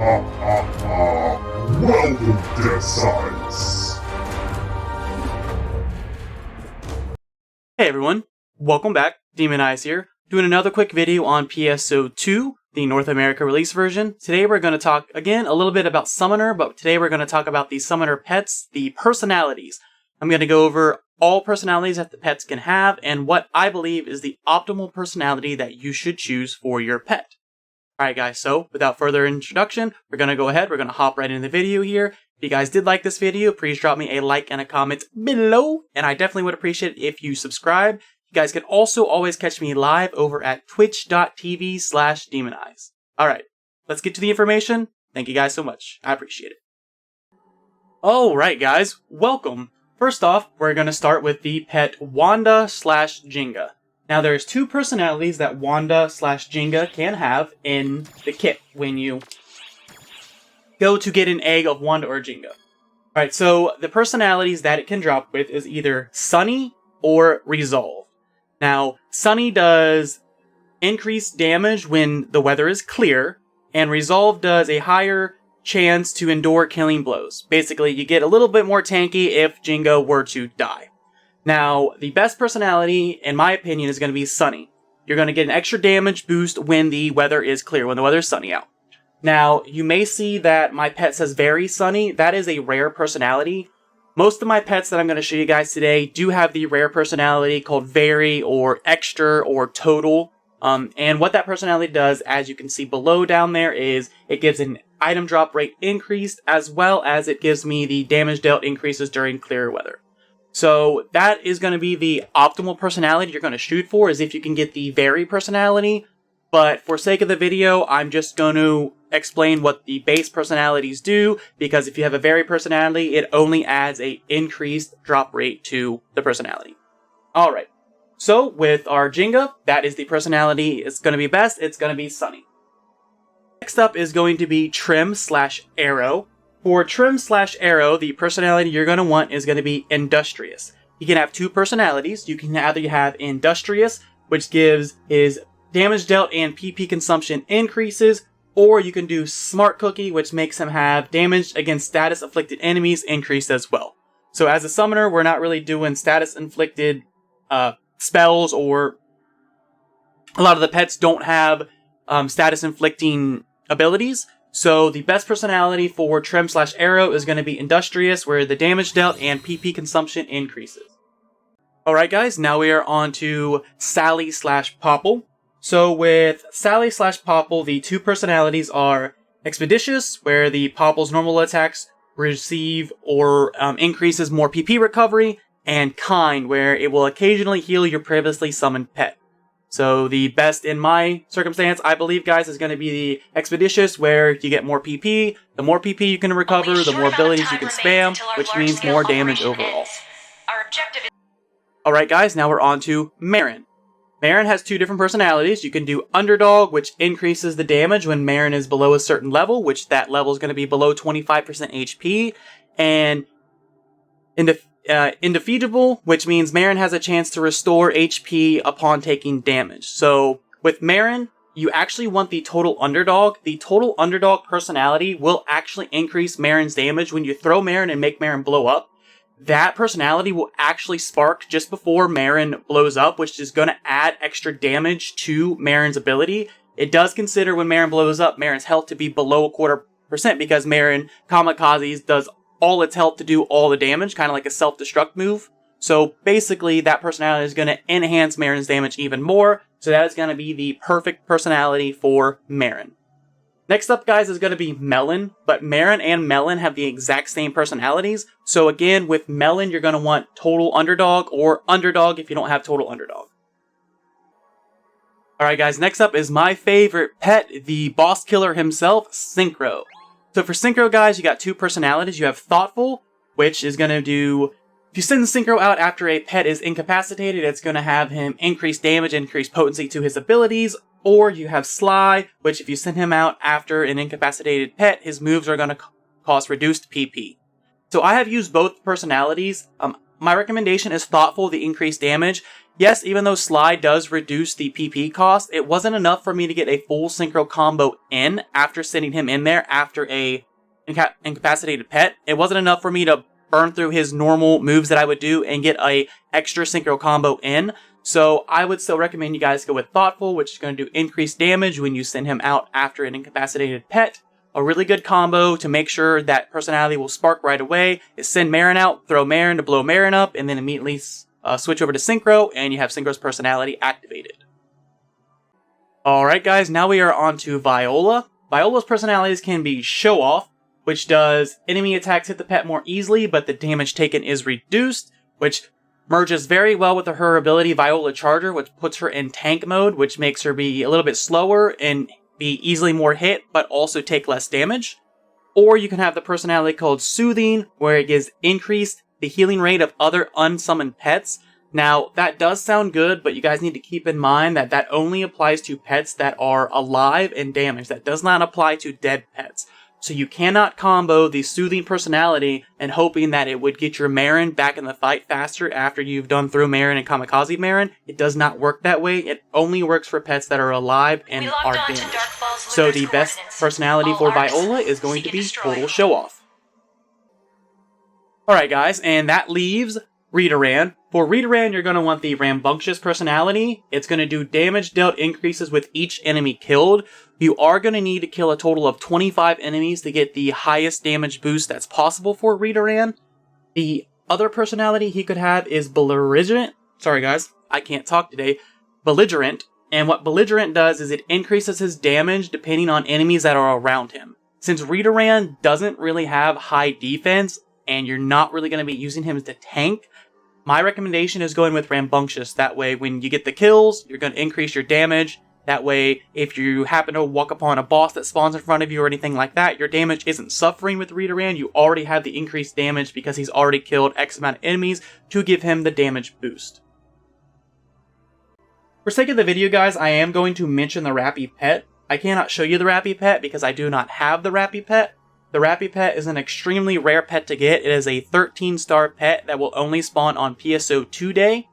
Welcome, Dead Science! Hey everyone, welcome back, Demon Eyes here, doing another quick video on PSO2, the North America release version. Today we're going to talk, again, a little bit about Summoner, but today we're going to talk about the Summoner pets, the personalities. I'm going to go over all personalities that the pets can have, and what I believe is the optimal personality that you should choose for your pet. Alright guys, so without further introduction, we're going to go ahead, we're going to hop right into the video here. If you guys did like this video, please drop me a like and a comment below, and I definitely would appreciate it if you subscribe. You guys can also always catch me live over at twitch.tv/demonize. Alright, let's get to the information. Thank you guys so much. I appreciate it. Alright guys, welcome. First off, we're going to start with the pet Wanda/Ginga. Now there's two personalities that Wanda/Ginga can have in the kit when you go to get an egg of Wanda or Ginga. Alright, so the personalities that it can drop with is either Sunny or Resolve. Now, Sunny does increased damage when the weather is clear, and Resolve does a higher chance to endure killing blows. Basically, you get a little bit more tanky if Ginga were to die. Now, the best personality, in my opinion, is going to be Sunny. You're going to get an extra damage boost when the weather is clear, when the weather is sunny out. Now, you may see that my pet says Very Sunny. That is a rare personality. Most of my pets that I'm going to show you guys today do have the rare personality called Very or Extra or Total. And what that personality does, as you can see below down there, is it gives an item drop rate increased, as well as it gives me the damage dealt increases during clear weather. So that is going to be the optimal personality you're going to shoot for, is if you can get the Very personality. But for sake of the video, I'm just going to explain what the base personalities do, because if you have a Very personality, it only adds a increased drop rate to the personality. Alright, so with our Ginga, that is the personality it's going to be best. It's going to be Sunny. Next up is going to be Trim/Arrow. For Trim/Arrow, the personality you're going to want is going to be Industrious. You can have two personalities. You can either have Industrious, which gives his damage dealt and PP consumption increases, or you can do Smart Cookie, which makes him have damage against status afflicted enemies increased as well. So as a summoner, we're not really doing status inflicted spells, or a lot of the pets don't have status inflicting abilities. So the best personality for Trim/Arrow is going to be Industrious, where the damage dealt and PP consumption increases. Alright guys, now we are on to Sally/Poeple. So with Sally/Poeple, the two personalities are Expeditious, where the Poeple's normal attacks receive or increases more PP recovery, and Kind, where it will occasionally heal your previously summoned pet. So the best in my circumstance, I believe, guys, is going to be the Expeditious, where you get more PP. The more PP you can recover, the more abilities you can spam, which means more damage overall. Alright guys, now we're on to Marin. Marin has two different personalities. You can do Underdog, which increases the damage when Marin is below a certain level, which that level is going to be below 25% HP. And Indefeatable, which means Marin has a chance to restore HP upon taking damage. So with Marin, you actually want the Total Underdog. The Total Underdog personality will actually increase Marin's damage when you throw Marin and make Marin blow up. That personality will actually spark just before Marin blows up, which is going to add extra damage to Marin's ability. It does consider when Marin blows up, Marin's health to be below 0.25%, because Marin Kamikazes does all its health to do all the damage, kind of like a self-destruct move. So basically, that personality is going to enhance Marin's damage even more. So that is going to be the perfect personality for Marin. Next up, guys, is going to be Melon. But Marin and Melon have the exact same personalities. So again, with Melon, you're going to want Total Underdog, or Underdog if you don't have Total Underdog. Alright guys, next up is my favorite pet, the boss killer himself, Synchro. So for Synchro, guys, you got two personalities. You have Thoughtful, which is going to do, if you send Synchro out after a pet is incapacitated, it's going to have him increase damage, increase potency to his abilities. Or you have Sly, which if you send him out after an incapacitated pet, his moves are going to cost reduced PP. So I have used both personalities. My recommendation is Thoughtful, the increased damage. Yes, even though Slide does reduce the PP cost, it wasn't enough for me to get a full Synchro combo in after sending him in there after a incapacitated pet. It wasn't enough for me to burn through his normal moves that I would do and get a extra Synchro combo in. So I would still recommend you guys go with Thoughtful, which is going to do increased damage when you send him out after an incapacitated pet. A really good combo to make sure that personality will spark right away is send Marin out, throw Marin to blow Marin up, and then immediately switch over to Synchro, and you have Synchro's personality activated. Alright guys, now we are on to Viola. Viola's personalities can be Show Off, which does enemy attacks hit the pet more easily, but the damage taken is reduced, which merges very well with her ability Viola Charger, which puts her in tank mode, which makes her be a little bit slower and be easily more hit, but also take less damage. Or you can have the personality called Soothing, where it gives increased the healing rate of other unsummoned pets. Now, that does sound good, but you guys need to keep in mind that that only applies to pets that are alive and damaged. That does not apply to dead pets. So you cannot combo the Soothing personality and hoping that it would get your Marin back in the fight faster after you've done through Marin and Kamikaze Marin. It does not work that way. It only works for pets that are alive and are damaged. So the best personality for Viola is going to be Total Show Off. Alright guys, and that leaves Redoran. For Redoran, you're going to want the Rambunctious personality. It's going to do damage dealt increases with each enemy killed. You are going to need to kill a total of 25 enemies to get the highest damage boost that's possible for Redoran. The other personality he could have is Belligerent. Sorry guys, I can't talk today. Belligerent. And what Belligerent does is it increases his damage depending on enemies that are around him. Since Redoran doesn't really have high defense, and you're not really going to be using him as a tank, my recommendation is going with Rambunctious. That way, when you get the kills, you're going to increase your damage. That way, if you happen to walk upon a boss that spawns in front of you or anything like that, your damage isn't suffering with Redoran. You already have the increased damage because he's already killed X amount of enemies to give him the damage boost. For sake of the video, guys, I am going to mention the Rappy pet. I cannot show you the Rappy pet because I do not have the Rappy pet. The Rappy pet is an extremely rare pet to get. It is a 13-star pet that will only spawn on PSO2 Day.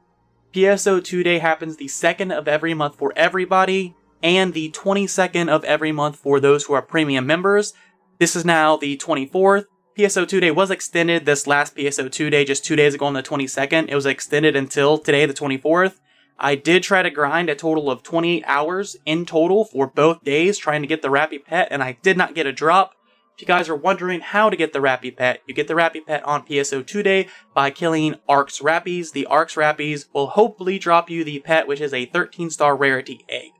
PSO2 Day happens the 2nd of every month for everybody, and the 22nd of every month for those who are premium members. This is now the 24th. PSO2 Day was extended this last PSO2 Day just 2 days ago on the 22nd. It was extended until today, the 24th. I did try to grind a total of 28 hours in total for both days trying to get the Rappy pet, and I did not get a drop. If you guys are wondering how to get the Rappy pet, you get the Rappy pet on PSO2 Day by killing Arx Rappies. The Arx Rappies will hopefully drop you the pet, which is a 13-star rarity egg.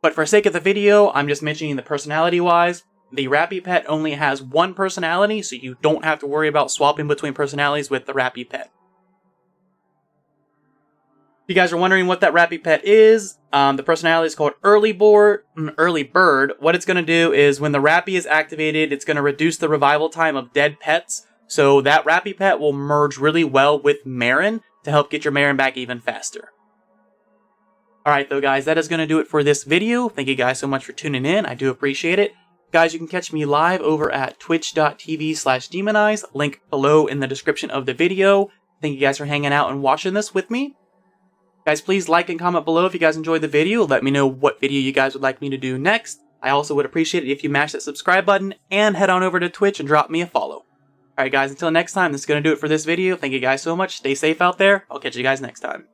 But for sake of the video, I'm just mentioning the personality-wise. The Rappy pet only has one personality, so you don't have to worry about swapping between personalities with the Rappy pet. If you guys are wondering what that Rappy pet is, the personality is called Early Bird. What it's going to do is when the Rappy is activated, it's going to reduce the revival time of dead pets. So that Rappy pet will merge really well with Marin to help get your Marin back even faster. Alright though guys, that is going to do it for this video. Thank you guys so much for tuning in. I do appreciate it. Guys, you can catch me live over at twitch.tv/demonize. Link below in the description of the video. Thank you guys for hanging out and watching this with me. Guys, please like and comment below if you guys enjoyed the video. Let me know what video you guys would like me to do next. I also would appreciate it if you mash that subscribe button and head on over to Twitch and drop me a follow. Alright guys, until next time, this is going to do it for this video. Thank you guys so much. Stay safe out there. I'll catch you guys next time.